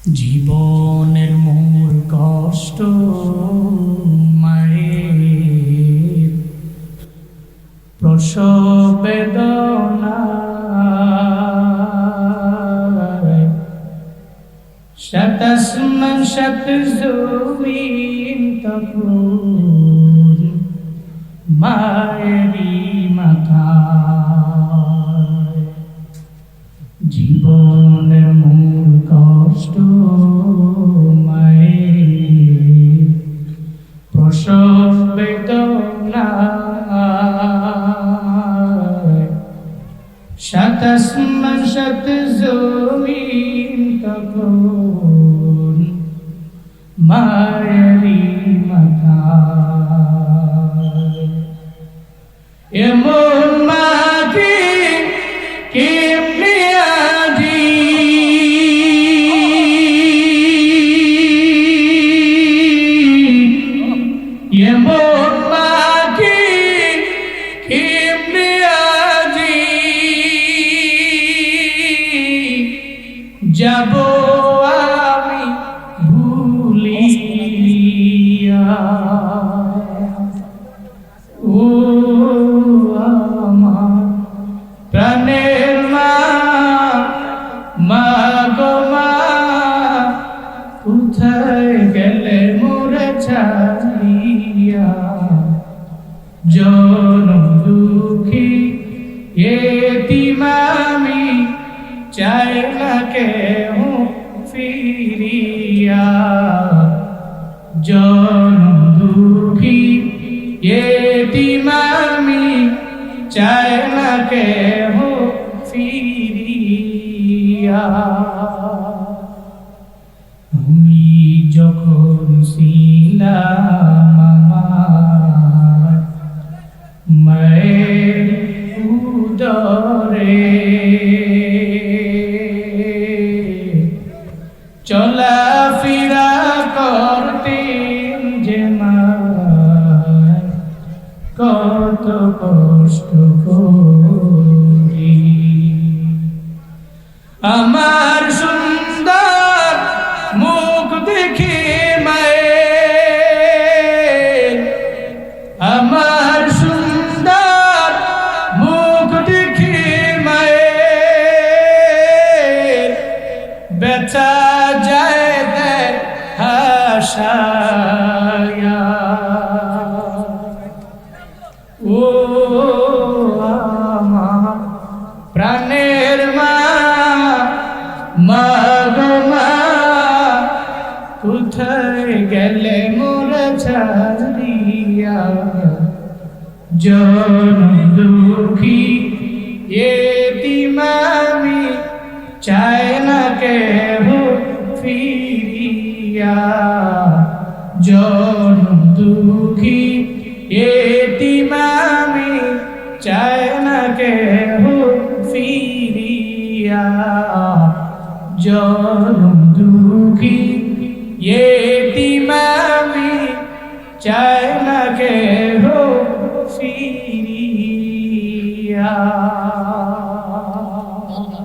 জীবনের মূল কষ্ট মায়ের প্রসব বেদনায়, সাত আসমান সাত জমিন তখন মায়েরই মাথায়। জীবনের মূল কষ্ট মায়ের প্রসব বেদনায়, সাত আসমান সাত জমিন তখন মায়েরই মাথায়। এমন মাকে কেমনে আজি এমন মাকে কেমনে আজি যাব আমি ভুলিয়া। ও আমার প্রাণের মা, মা গো মা, কোথায় গেলে মোরে ছাড়িয়া। জনম দুঃখী এতিম আমি, চাই না কেহ ফিরিয়া। জনম দুঃখী এতিম আমি, চাই না কেহ ফিরিয়া। আমি যখন ছিলাম আমার মায়ের উদরে, চলাফেরা করতেন যে মায়, কত কষ্ট করি। আমার সুন্দর মুখ দেখে মায়ের, আমার সুন্দর মুখ দেখে মায়ের, বেচা যায় দেয় হাসায়া। ও আমার প্রাণের মা, মা গো মা, কোথায় গেলে মোরে ছাড়িয়া। জনম দুঃখী এতিম আমি, চাই না কেহ ফিরিয়া। জনম দুঃখী এতিম আমি, চাই না কেহ ফিরিয়া। জনম দুঃখী এতিম আমি, চাই